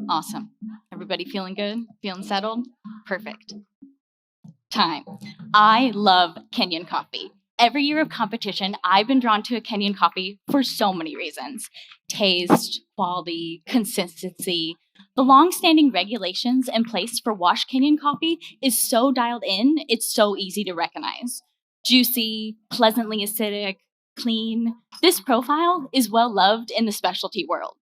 Awesome. Everybody feeling good? Feeling settled? Perfect. Time. I love Kenyan coffee. Every year of competition, I've been drawn to a Kenyan coffee for so many reasons. Taste, quality, consistency. The long-standing regulations in place for washed Kenyan coffee is so dialed in, it's so easy to recognize. Juicy, pleasantly acidic, clean. This profile is well loved in the specialty world.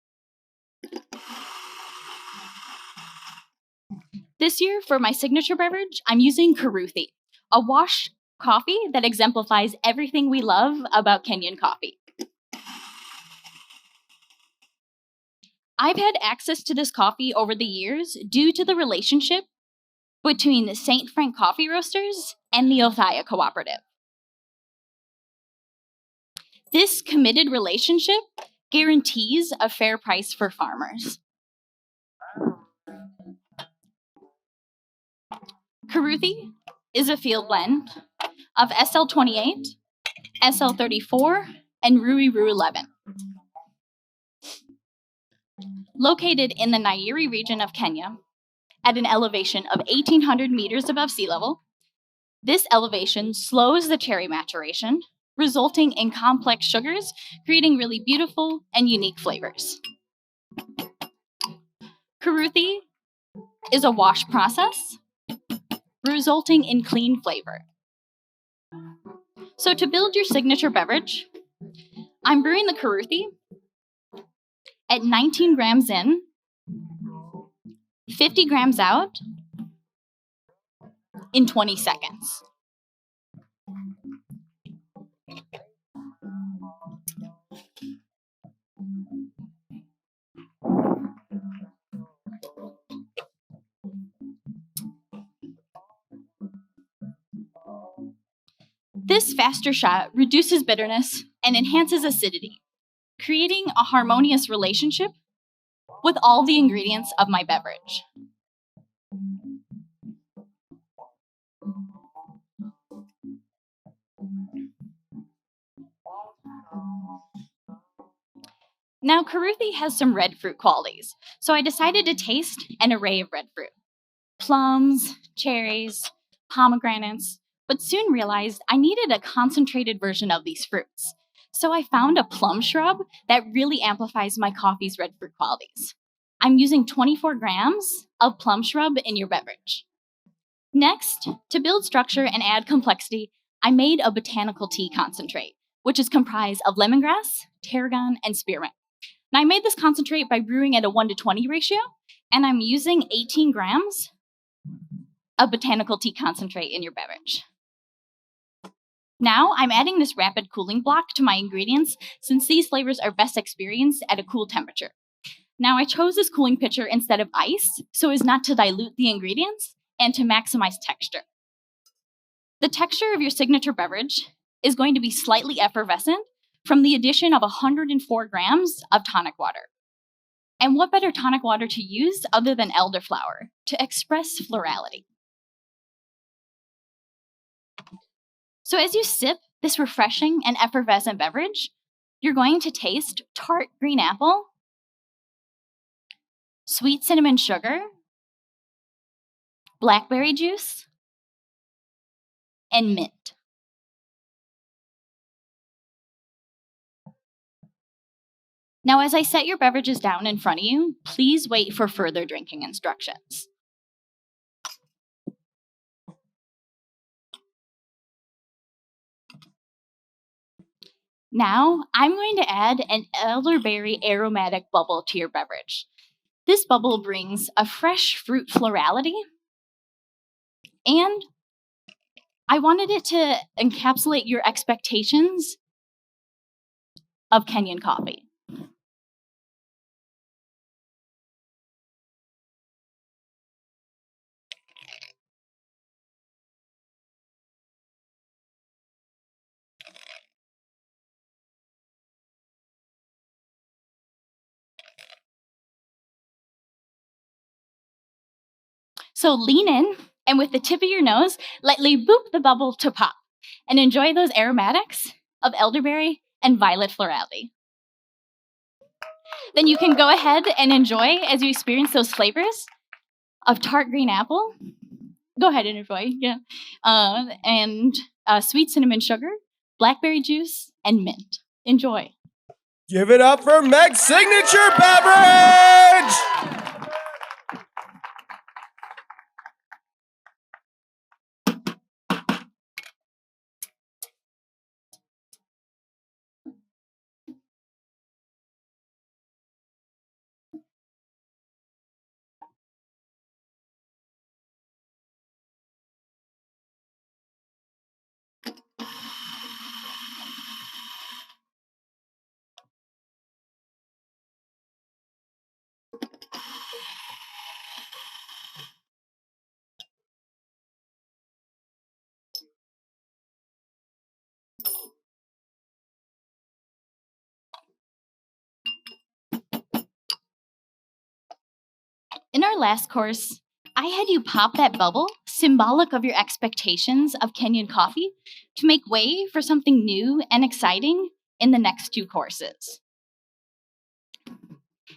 This year, for my signature beverage, I'm using Karuthi, a washed coffee that exemplifies everything we love about Kenyan coffee. I've had access to this coffee over the years due to the relationship between the St. Frank Coffee Roasters and the Othaya Cooperative. This committed relationship guarantees a fair price for farmers. Karuthi is a field blend of SL28, SL34, and Rui Rui 11. Located in the Nyeri region of Kenya, at an elevation of 1,800 meters above sea level, this elevation slows the cherry maturation, resulting in complex sugars, creating really beautiful and unique flavors. Karuthi is a wash process, resulting in clean flavor. So to build your signature beverage, I'm brewing the Karuthi at 19 grams in, 50 grams out, in 20 seconds. This faster shot reduces bitterness and enhances acidity, creating a harmonious relationship with all the ingredients of my beverage. Now, Karuthi has some red fruit qualities, so I decided to taste an array of red fruit. Plums, cherries, pomegranates, but soon realized I needed a concentrated version of these fruits. So I found a plum shrub that really amplifies my coffee's red fruit qualities. I'm using 24 grams of plum shrub in your beverage. Next, to build structure and add complexity, I made a botanical tea concentrate, which is comprised of lemongrass, tarragon, and spearmint. Now, I made this concentrate by brewing at a 1:20 ratio, and I'm using 18 grams of botanical tea concentrate in your beverage. Now, I'm adding this rapid cooling block to my ingredients since these flavors are best experienced at a cool temperature. Now, I chose this cooling pitcher instead of ice so as not to dilute the ingredients and to maximize texture. The texture of your signature beverage is going to be slightly effervescent from the addition of 104 grams of tonic water. And what better tonic water to use other than elderflower to express florality? So as you sip this refreshing and effervescent beverage, you're going to taste tart green apple, sweet cinnamon sugar, blackberry juice, and mint. Now, as I set your beverages down in front of you, please wait for further drinking instructions. Now, I'm going to add an elderberry aromatic bubble to your beverage. This bubble brings a fresh fruit florality, and I wanted it to encapsulate your expectations of Kenyan coffee. So lean in, and with the tip of your nose, lightly boop the bubble to pop, and enjoy those aromatics of elderberry and violet florality. then you can go ahead and enjoy as you experience those flavors of tart green apple. Go ahead and enjoy, yeah. And sweet cinnamon sugar, blackberry juice, and mint. Enjoy. Give it up for Meg's signature beverage! In our last course, I had you pop that bubble, symbolic of your expectations of Kenyan coffee, to make way for something new and exciting in the next 2 courses.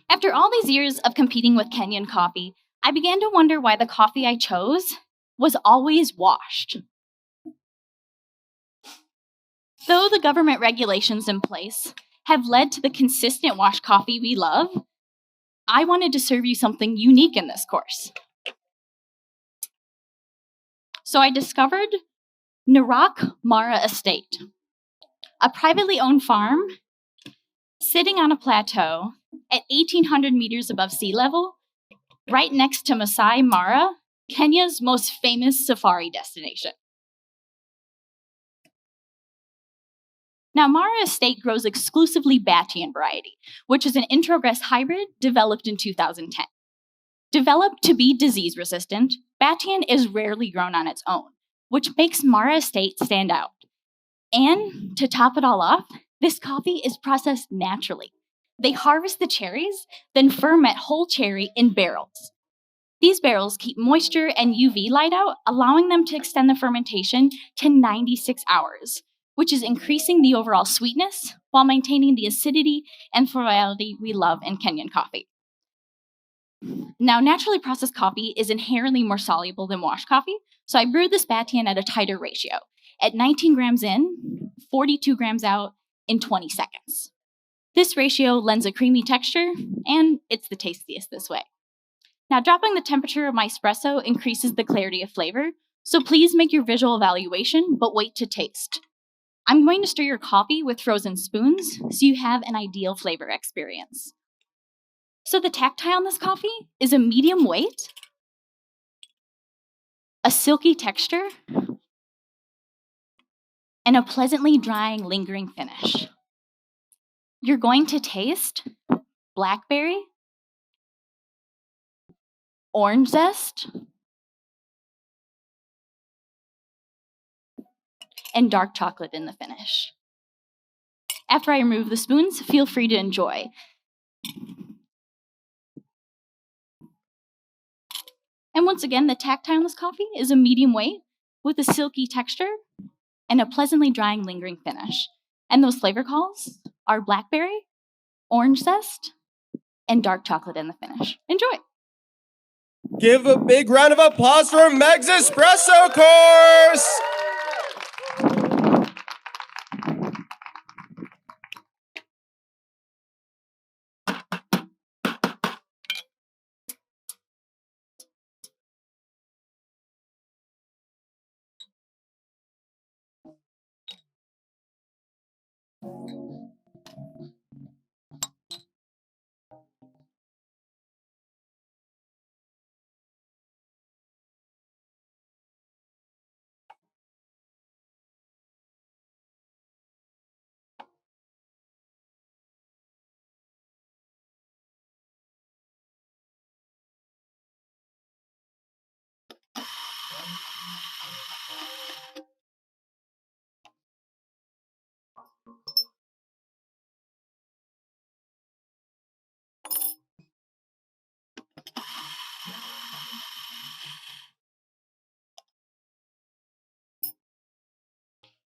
After all these years of competing with Kenyan coffee, I began to wonder why the coffee I chose was always washed. Though the government regulations in place have led to the consistent washed coffee we love, I wanted to serve you something unique in this course. So I discovered Narak Mara Estate, a privately owned farm sitting on a plateau at 1,800 meters above sea level, right next to Masai Mara, Kenya's most famous safari destination. Now, Mara Estate grows exclusively Batian variety, which is an introgress hybrid developed in 2010. Developed to be disease resistant, Batian is rarely grown on its own, which makes Mara Estate stand out. And to top it all off, this coffee is processed naturally. They harvest the cherries, then ferment whole cherry in barrels. These barrels keep moisture and UV light out, allowing them to extend the fermentation to 96 hours, which is increasing the overall sweetness while maintaining the acidity and friability we love in Kenyan coffee. Now, naturally processed coffee is inherently more soluble than washed coffee, so I brewed this Batian at a tighter ratio, at 19 grams in, 42 grams out in 20 seconds. This ratio lends a creamy texture, and it's the tastiest this way. Now, dropping the temperature of my espresso increases the clarity of flavor, so please make your visual evaluation, but wait to taste. I'm going to stir your coffee with frozen spoons so you have an ideal flavor experience. So the tactile on this coffee is a medium weight, a silky texture, and a pleasantly drying, lingering finish. You're going to taste blackberry, orange zest, and dark chocolate in the finish. After I remove the spoons, feel free to enjoy. And once again, the tactile on this coffee is a medium weight with a silky texture and a pleasantly drying, lingering finish. And those flavor calls are blackberry, orange zest, and dark chocolate in the finish. Enjoy. Give a big round of applause for Meg's Espresso course!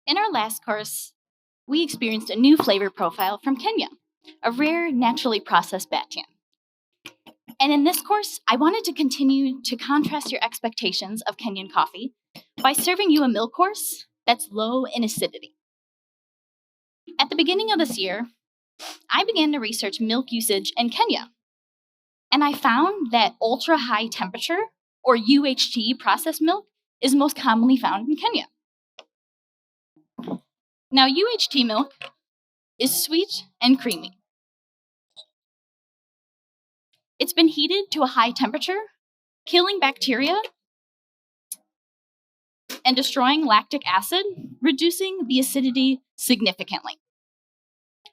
In our last course, we experienced a new flavor profile from Kenya, a rare, naturally processed batian. And in this course, I wanted to continue to contrast your expectations of Kenyan coffee by serving you a milk course that's low in acidity. At the beginning of this year, I began to research milk usage in Kenya, and I found that ultra high temperature, or UHT processed milk, is most commonly found in Kenya. Now, UHT milk is sweet and creamy. It's been heated to a high temperature, killing bacteria and destroying lactic acid, reducing the acidity significantly.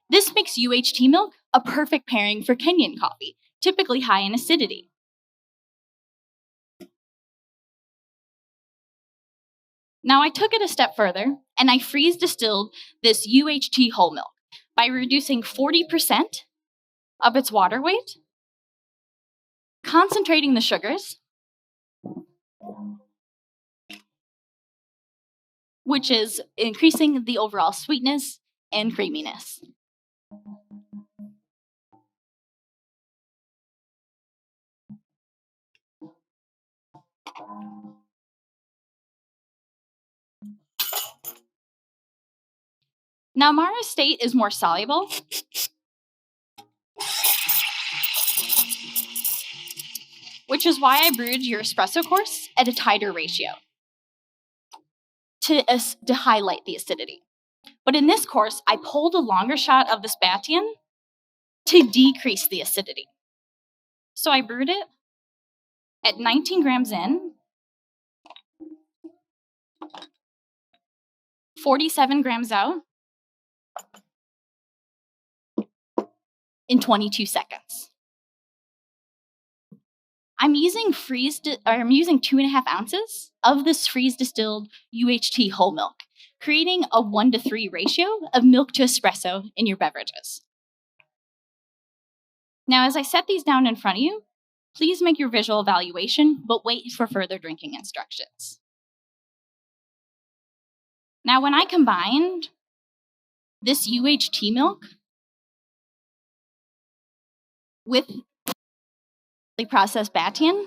This makes UHT milk a perfect pairing for Kenyan coffee, typically high in acidity. Now I took it a step further and I freeze distilled this UHT whole milk by reducing 40% of its water weight, concentrating the sugars, which is increasing the overall sweetness and creaminess. Now, Mara State is more soluble, which is why I brewed your espresso course at a tighter ratio to highlight the acidity. But in this course, I pulled a longer shot of this batian to decrease the acidity. So I brewed it at 19 grams in, 47 grams out, in 22 seconds. I'm using 2.5 ounces of this freeze distilled UHT whole milk, creating a 1:3 ratio of milk to espresso in your beverages. Now, as I set these down in front of you, please make your visual evaluation, but wait for further drinking instructions. Now, when I combined this UHT milk with processed batian,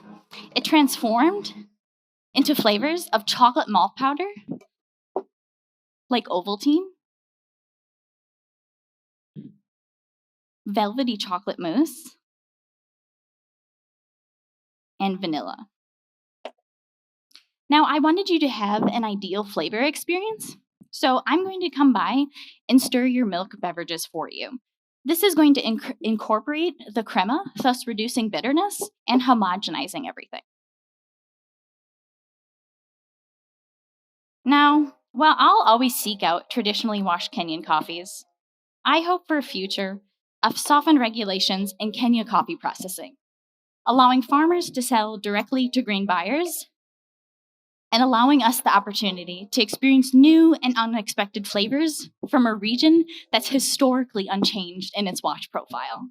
it transformed into flavors of chocolate malt powder, like Ovaltine, velvety chocolate mousse, and vanilla. Now, I wanted you to have an ideal flavor experience, so I'm going to come by and stir your milk beverages for you. This is going to incorporate the crema, thus reducing bitterness and homogenizing everything. Now, while I'll always seek out traditionally washed Kenyan coffees, I hope for a future of softened regulations in Kenya coffee processing, allowing farmers to sell directly to grain buyers and allowing us the opportunity to experience new and unexpected flavors from a region that's historically unchanged in its wash profile.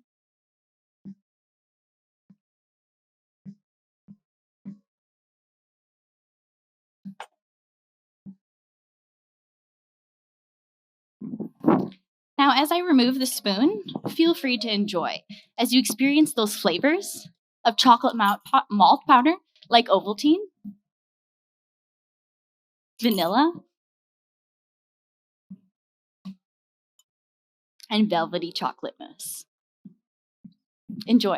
Now, as I remove the spoon, feel free to enjoy as you experience those flavors of chocolate malt powder like Ovaltine, vanilla, and velvety chocolate mousse. Enjoy.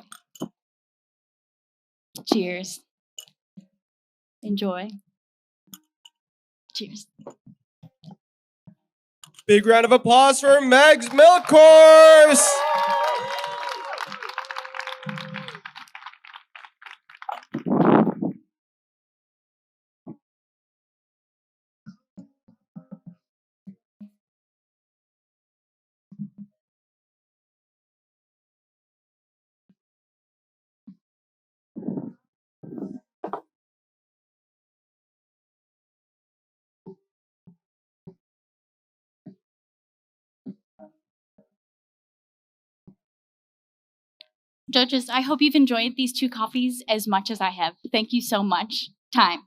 Cheers. Enjoy. Cheers. Big round of applause for Meg's Milk Course! Judges, I hope you've enjoyed these two coffees as much as I have. Thank you so much. Time.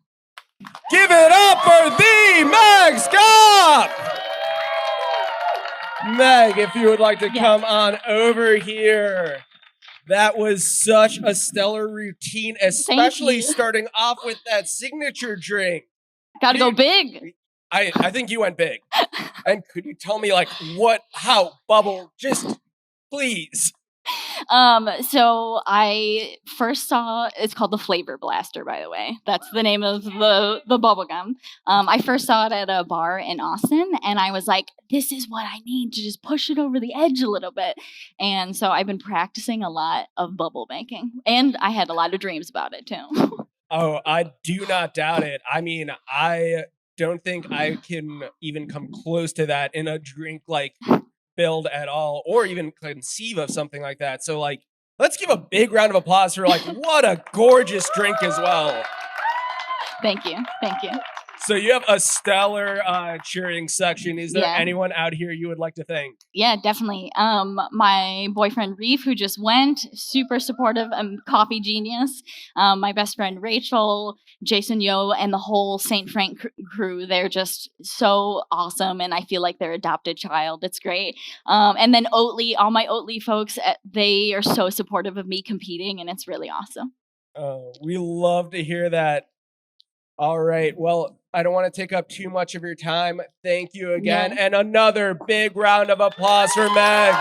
Give it up for the Meg Skop! Meg, if you would like to Yes. come on over here. That was such a stellar routine, especially you. starting off with that signature drink. Gotta go big. I think you went big. And could you tell me how Bubble, just please? So I first saw, it's called the Flavor Blaster, by the way. That's the name of the bubble gum. I first saw it at a bar in Austin, and I was like, this is what I need to just push it over the edge a little bit. And so I've been practicing a lot of bubble making, and I had a lot of dreams about it too. Oh, I do not doubt it. I mean, I don't think I can even come close to that in a drink build at all, or even conceive of something like that. So let's give a big round of applause for what a gorgeous drink as well. Thank you. So you have a stellar cheering section. Is there anyone out here you would like to thank? Yeah, definitely. My boyfriend Reef, who just went, super supportive, coffee genius. My best friend Rachel, Jason Yo, and the whole St. Frank crew. They're just so awesome, and I feel like their adopted child. It's great. And then Oatly, all my Oatly folks, they are so supportive of me competing, and it's really awesome. Oh, we love to hear that. All right. Well, I don't want to take up too much of your time. Thank you again. Yeah. And another big round of applause for Meg.